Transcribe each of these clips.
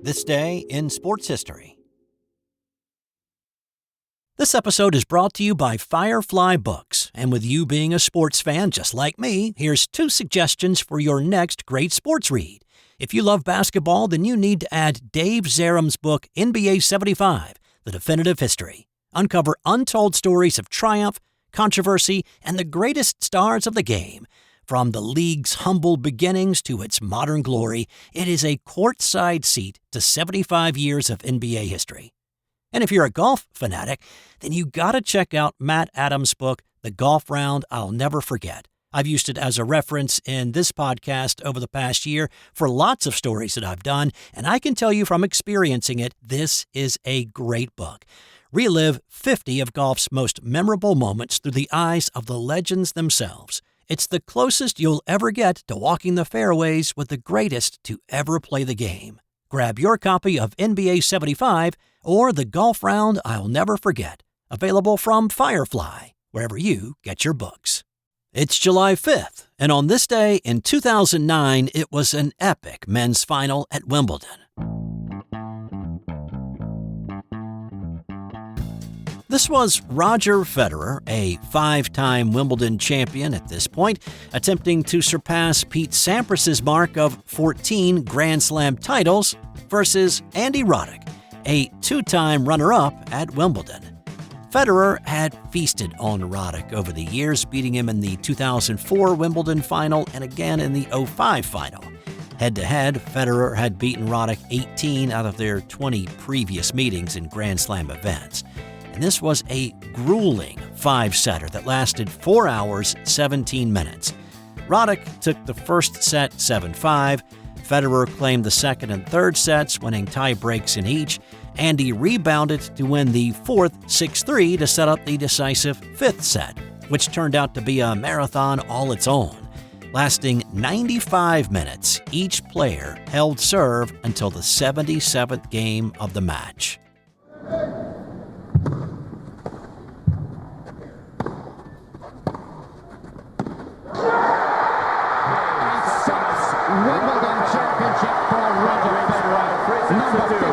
This day in sports history. This episode is brought to you by Firefly Books, and with you being a sports fan just like me, here's 2 suggestions for your next great sports read. If you love basketball, then you need to add Dave Zarum's book, NBA 75, The Definitive History. Uncover untold stories of triumph, controversy, and the greatest stars of the game. From the league's humble beginnings to its modern glory, it is a courtside seat to 75 years of NBA history. And if you're a golf fanatic, then you gotta check out Matt Adams' book, The Golf Round I'll Never Forget. I've used it as a reference in this podcast over the past year for lots of stories that I've done, and I can tell you from experiencing it, this is a great book. Relive 50 of golf's most memorable moments through the eyes of the legends themselves. It's the closest you'll ever get to walking the fairways with the greatest to ever play the game. Grab your copy of NBA 75 or The Golf Round I'll Never Forget, available from Firefly, wherever you get your books. It's July 5th, and on this day in 2009, it was an epic men's final at Wimbledon. This was Roger Federer, a 5-time Wimbledon champion at this point, attempting to surpass Pete Sampras' mark of 14 Grand Slam titles versus Andy Roddick, a 2-time runner-up at Wimbledon. Federer had feasted on Roddick over the years, beating him in the 2004 Wimbledon final and again in the 2005 final. Head-to-head, Federer had beaten Roddick 18 out of their 20 previous meetings in Grand Slam events. And this was a grueling 5-setter that lasted 4 hours, 17 minutes. Roddick took the first set 7-5. Federer claimed the second and third sets, winning tie breaks in each. Andy rebounded to win the fourth 6-3 to set up the decisive 5th set, which turned out to be a marathon all its own. Lasting 95 minutes, each player held serve until the 77th game of the match. Wimbledon Championship for Roger Federer. Number 15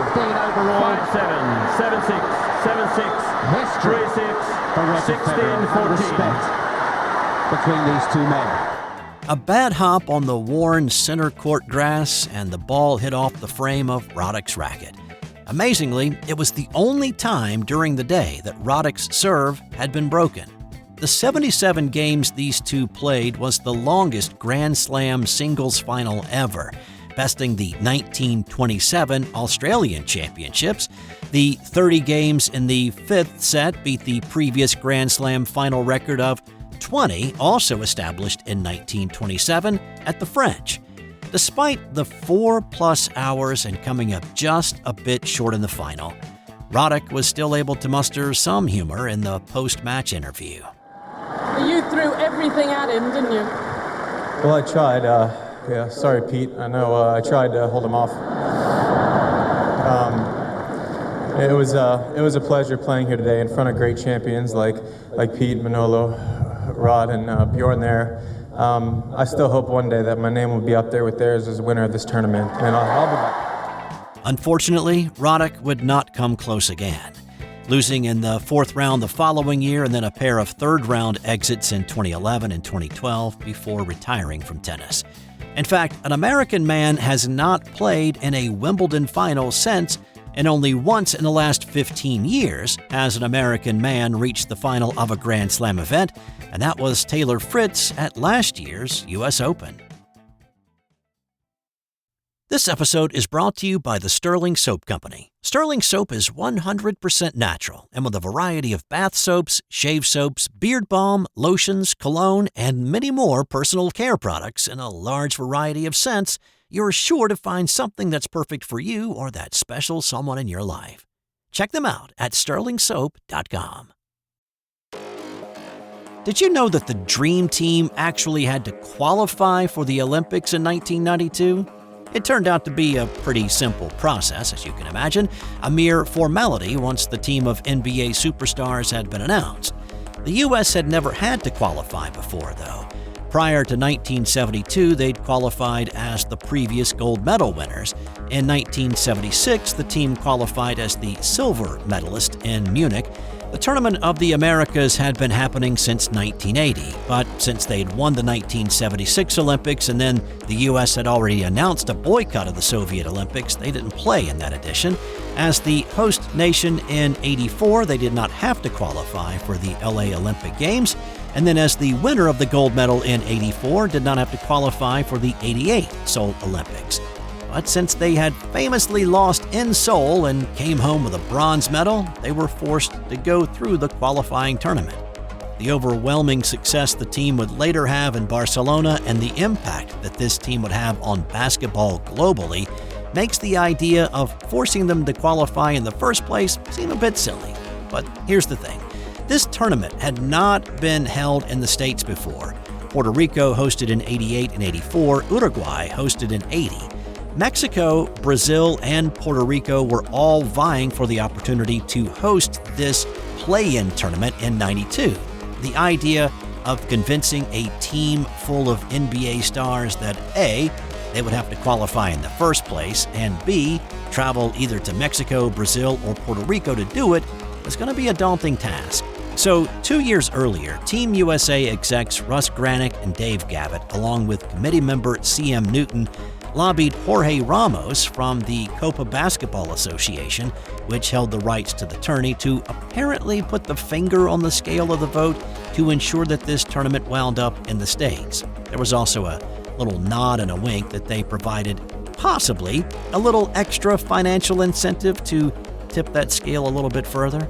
overall. 5-7, 7-6, 7-6, History 3-6, for Roger Federer. And respect between these two men. A bad hop on the worn center court grass, and the ball hit off the frame of Roddick's racket. Amazingly, it was the only time during the day that Roddick's serve had been broken. The 77 games these two played was the longest Grand Slam singles final ever, besting the 1927 Australian Championships. The 30 games in the 5th set beat the previous Grand Slam final record of 20, also established in 1927 at the French. Despite the 4+ hours and coming up just a bit short in the final, Roddick was still able to muster some humor in the post-match interview. You threw everything at him, didn't you? Well, I tried. Sorry, Pete. I know I tried to hold him off. It was a pleasure playing here today in front of great champions like Pete, Manolo, Rod, and Bjorn there. I still hope one day that my name will be up there with theirs as a winner of this tournament, and I'll be back. Unfortunately, Roddick would not come close again, losing in the 4th round the following year and then a pair of 3rd-round exits in 2011 and 2012 before retiring from tennis. In fact, an American man has not played in a Wimbledon final since, and only once in the last 15 years has an American man reached the final of a Grand Slam event, and that was Taylor Fritz at last year's U.S. Open. This episode is brought to you by the Sterling Soap Company. Sterling Soap is 100% natural, and with a variety of bath soaps, shave soaps, beard balm, lotions, cologne, and many more personal care products in a large variety of scents, you're sure to find something that's perfect for you or that special someone in your life. Check them out at sterlingsoap.com. Did you know that the Dream Team actually had to qualify for the Olympics in 1992? It turned out to be a pretty simple process, as you can imagine, a mere formality once the team of NBA superstars had been announced. The U.S. had never had to qualify before, though. Prior to 1972, they'd qualified as the previous gold medal winners. In 1976, the team qualified as the silver medalist in Munich. The Tournament of the Americas had been happening since 1980, but since they'd won the 1976 Olympics and then the U.S. had already announced a boycott of the Soviet Olympics, they didn't play in that edition. As the host nation in '84, they did not have to qualify for the LA Olympic Games, and then as the winner of the gold medal in '84, did not have to qualify for the '88 Seoul Olympics. But since they had famously lost in Seoul and came home with a bronze medal, they were forced to go through the qualifying tournament. The overwhelming success the team would later have in Barcelona and the impact that this team would have on basketball globally makes the idea of forcing them to qualify in the first place seem a bit silly. But here's the thing. This tournament had not been held in the States before. Puerto Rico hosted in '88 and '84, Uruguay hosted in '80. Mexico, Brazil, and Puerto Rico were all vying for the opportunity to host this play-in tournament in '92. The idea of convincing a team full of NBA stars that A, they would have to qualify in the first place, and B, travel either to Mexico, Brazil, or Puerto Rico to do it was going to be a daunting task. So 2 years earlier, Team USA execs Russ Granick and Dave Gavitt, along with committee member C.M. Newton, lobbied Jorge Ramos from the Copa Basketball Association, which held the rights to the tourney, to apparently put the finger on the scale of the vote to ensure that this tournament wound up in the States. There was also a little nod and a wink that they provided possibly a little extra financial incentive to tip that scale a little bit further.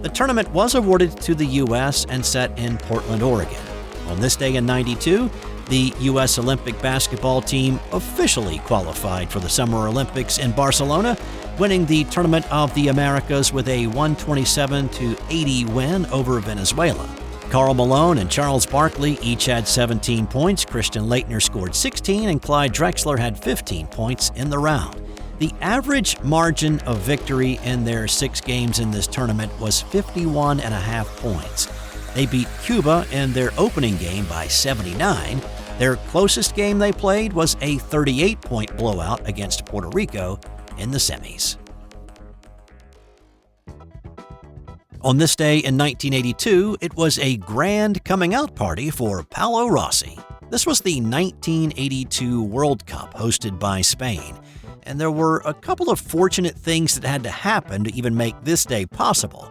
The tournament was awarded to the U.S. and set in Portland, Oregon. On this day in '92, the U.S. Olympic basketball team officially qualified for the Summer Olympics in Barcelona, winning the Tournament of the Americas with a 127-80 win over Venezuela. Karl Malone and Charles Barkley each had 17 points, Christian Laettner scored 16, and Clyde Drexler had 15 points in the round. The average margin of victory in their 6 games in this tournament was 51.5 points. They beat Cuba in their opening game by 79. Their closest game they played was a 38-point blowout against Puerto Rico in the semis. On this day in 1982, it was a grand coming-out party for Paolo Rossi. This was the 1982 World Cup hosted by Spain, and there were a couple of fortunate things that had to happen to even make this day possible.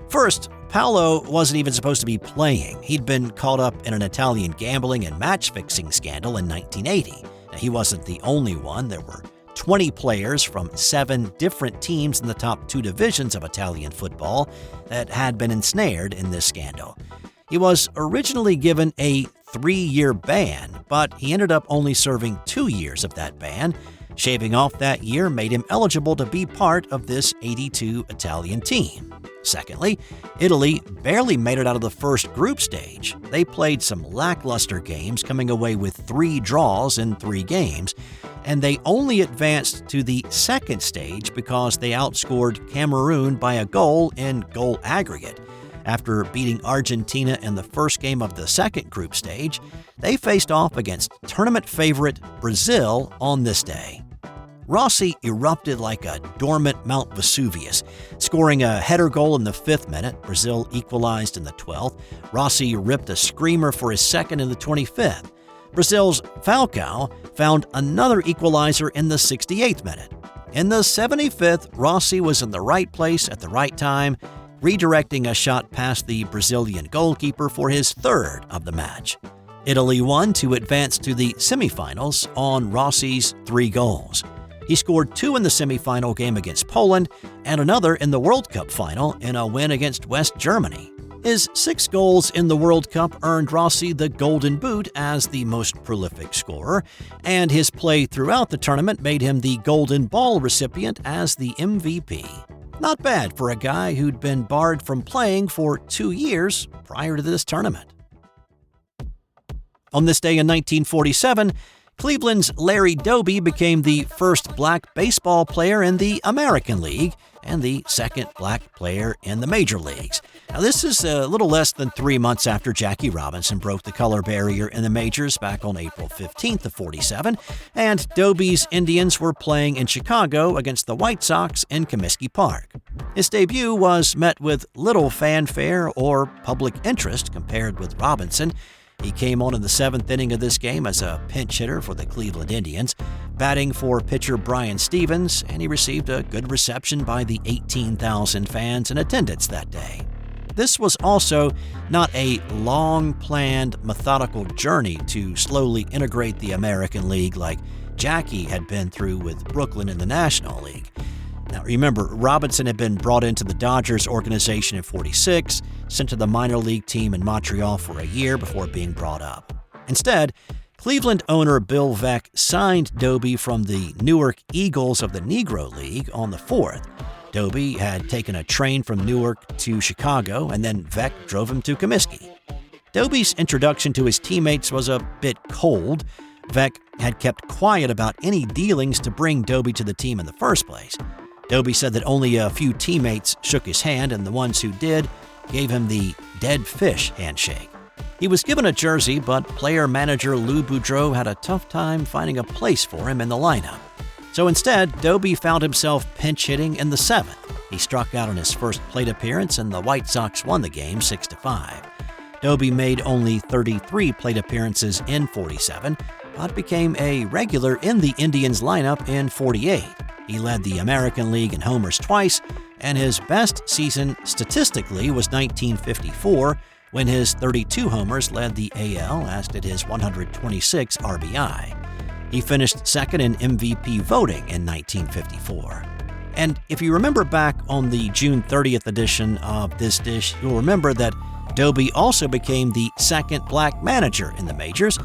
First, Paolo wasn't even supposed to be playing. He'd been caught up in an Italian gambling and match-fixing scandal in 1980. Now, he wasn't the only one. There were 20 players from 7 different teams in the top 2 divisions of Italian football that had been ensnared in this scandal. He was originally given a 3-year ban, but he ended up only serving 2 years of that ban. Shaving off that year made him eligible to be part of this '82 Italian team. Secondly, Italy barely made it out of the first group stage. They played some lackluster games, coming away with 3 draws in 3 games, and they only advanced to the second stage because they outscored Cameroon by a goal in goal aggregate. After beating Argentina in the first game of the second group stage, they faced off against tournament favorite Brazil on this day. Rossi erupted like a dormant Mount Vesuvius, scoring a header goal in the 5th minute. Brazil equalized in the 12th. Rossi ripped a screamer for his second in the 25th. Brazil's Falcao found another equalizer in the 68th minute. In the 75th, Rossi was in the right place at the right time, redirecting a shot past the Brazilian goalkeeper for his 3rd of the match. Italy won to advance to the semifinals on Rossi's 3 goals. He scored 2 in the semifinal game against Poland and another in the World Cup final in a win against West Germany. His 6 goals in the World Cup earned Rossi the Golden Boot as the most prolific scorer, and his play throughout the tournament made him the Golden Ball recipient as the MVP. Not bad for a guy who'd been barred from playing for 2 years prior to this tournament. On this day in 1947, Cleveland's Larry Doby became the first black baseball player in the American League and the second black player in the major leagues. Now, this is a little less than 3 months after Jackie Robinson broke the color barrier in the majors back on April 15th of 47, and Doby's Indians were playing in Chicago against the White Sox in Comiskey Park. His debut was met with little fanfare or public interest compared with Robinson. He came on in the 7th inning of this game as a pinch hitter for the Cleveland Indians, batting for pitcher Brian Stevens, and he received a good reception by the 18,000 fans in attendance that day. This was also not a long-planned, methodical journey to slowly integrate the American League like Jackie had been through with Brooklyn in the National League. Now remember, Robinson had been brought into the Dodgers organization in 46, sent to the minor league team in Montreal for a year before being brought up. Instead, Cleveland owner Bill Veeck signed Doby from the Newark Eagles of the Negro League on the 4th. Doby had taken a train from Newark to Chicago, and then Veeck drove him to Comiskey. Doby's introduction to his teammates was a bit cold. Veeck had kept quiet about any dealings to bring Doby to the team in the first place. Doby said that only a few teammates shook his hand, and the ones who did gave him the dead fish handshake. He was given a jersey, but player-manager Lou Boudreau had a tough time finding a place for him in the lineup. So instead, Doby found himself pinch hitting in the 7th. He struck out on his first plate appearance, and the White Sox won the game 6-5. Doby made only 33 plate appearances in 47, but became a regular in the Indians lineup in 48. He led the American League in homers twice, and his best season statistically was 1954, when his 32 homers led the AL, as did his 126 RBI. He finished second in MVP voting in 1954. And if you remember back on the June 30th edition of This Dish, you'll remember that Doby also became the second black manager in the majors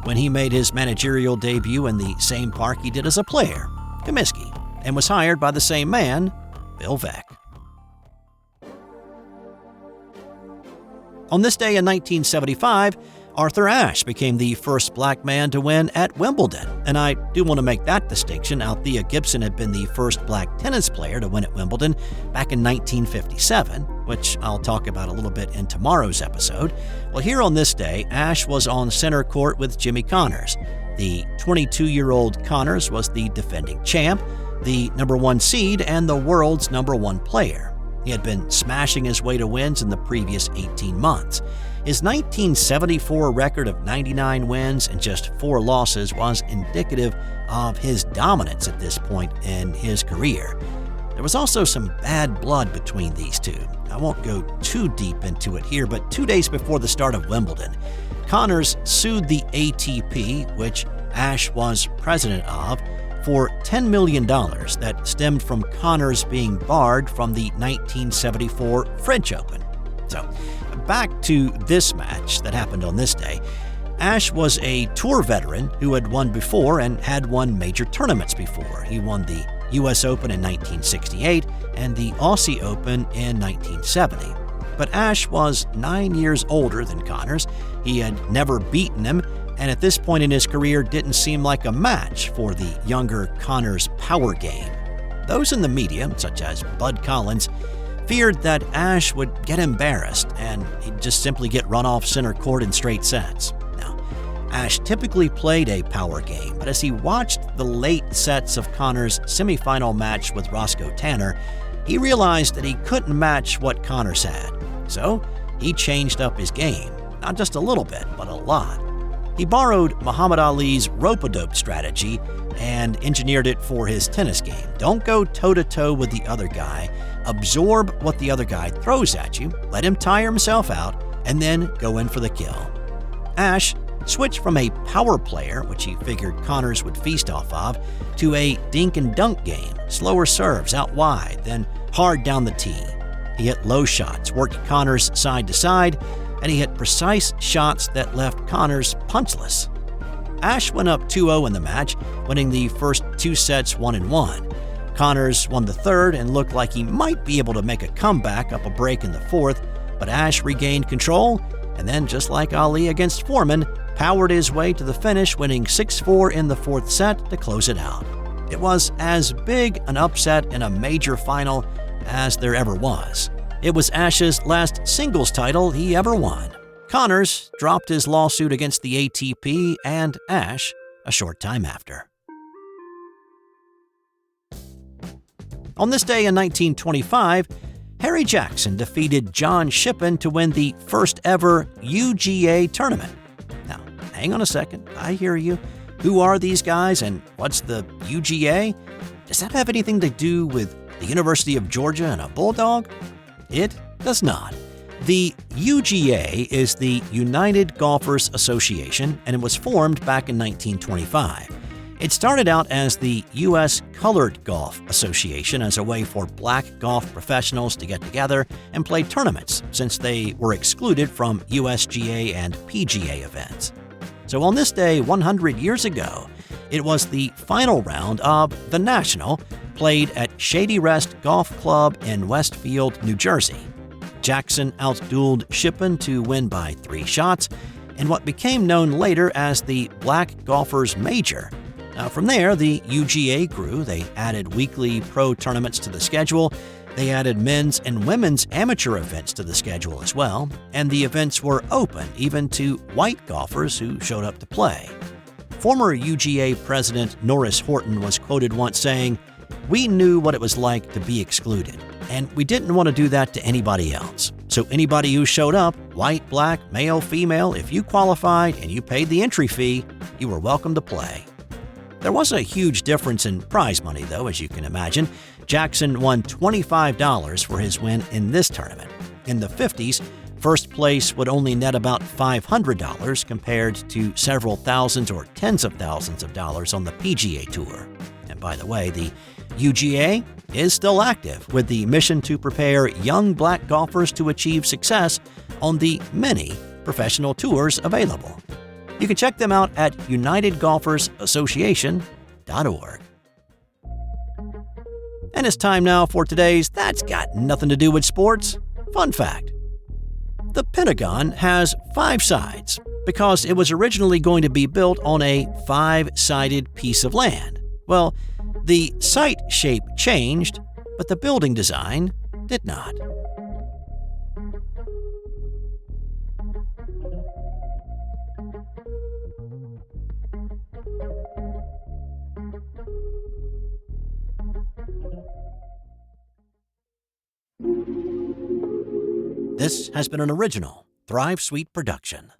when he made his managerial debut in the same park he did as a player, Comiskey, and was hired by the same man, Bill Veeck. On this day in 1975, Arthur Ashe became the first black man to win at Wimbledon, and I do want to make that distinction. Althea Gibson had been the first black tennis player to win at Wimbledon back in 1957, which I'll talk about a little bit in tomorrow's episode. Well, here on this day, Ashe was on center court with Jimmy Connors. The 22-year-old Connors was the defending champ, the number 1 seed, and the world's number 1 player. He had been smashing his way to wins in the previous 18 months. His 1974 record of 99 wins and just 4 losses was indicative of his dominance at this point in his career. There was also some bad blood between these two. I won't go too deep into it here, but 2 days before the start of Wimbledon, Connors sued the ATP, which Ashe was president of, for $10 million that stemmed from Connors being barred from the 1974 French Open. So, back to this match that happened on this day. Ashe was a tour veteran who had won before and had won major tournaments before. He won the US Open in 1968 and the Aussie Open in 1970. But Ashe was 9 years older than Connors. He had never beaten him, and at this point in his career didn't seem like a match for the younger Connors' power game. Those in the media, such as Bud Collins, feared that Ashe would get embarrassed and he'd just simply get run off center court in straight sets. Now, Ashe typically played a power game, but as he watched the late sets of Connors' semifinal match with Roscoe Tanner, he realized that he couldn't match what Connors had. So, he changed up his game, not just a little bit, but a lot. He borrowed Muhammad Ali's rope-a-dope strategy and engineered it for his tennis game. Don't go toe-to-toe with the other guy. Absorb what the other guy throws at you, let him tire himself out, and then go in for the kill. Ashe switched from a power player, which he figured Connors would feast off of, to a dink-and-dunk game, slower serves out wide, then hard down the tee. He hit low shots, worked Connors side to side, and he hit precise shots that left Connors punchless. Ashe went up 2-0 in the match, winning the first 2 sets 1-1. Connors won the third and looked like he might be able to make a comeback up a break in the fourth, but Ashe regained control, and then, just like Ali against Foreman, powered his way to the finish, winning 6-4 in the fourth set to close it out. It was as big an upset in a major final as there ever was. It was Ashe's last singles title he ever won. Connors dropped his lawsuit against the ATP and Ashe a short time after. On this day in 1925, Harry Jackson defeated John Shippen to win the first ever UGA Tournament. Now, hang on a second, I hear you. Who are these guys and what's the UGA? Does that have anything to do with the University of Georgia and a bulldog? It does not. The UGA is the United Golfers Association, and it was formed back in 1925. It started out as the U.S. Colored Golf Association as a way for black golf professionals to get together and play tournaments, since they were excluded from USGA and PGA events. So on this day 100 years ago, it was the final round of the National, played at Shady Rest Golf Club in Westfield, New Jersey. Jackson outdueled Shippen to win by 3 shots in what became known later as the Black Golfers Major. Now, from there, the UGA grew. They added weekly pro tournaments to the schedule. They added men's and women's amateur events to the schedule as well, and the events were open even to white golfers who showed up to play. Former UGA President Norris Horton was quoted once saying, "We knew what it was like to be excluded, and we didn't want to do that to anybody else. So anybody who showed up, white, black, male, female, if you qualified and you paid the entry fee, you were welcome to play." There was a huge difference in prize money, though, as you can imagine. Jackson won $25 for his win in this tournament. In the 50s, first place would only net about $500 compared to several thousands or tens of thousands of dollars on the PGA Tour. And by the way, the UGA is still active, with the mission to prepare young black golfers to achieve success on the many professional tours available. You can check them out at UnitedGolfersAssociation.org. And it's time now for today's That's Got Nothing to Do with Sports fun fact. The Pentagon has 5 sides because it was originally going to be built on a 5-sided piece of land. Well, the site shape changed, but the building design did not. This has been an original Thrive Suite production.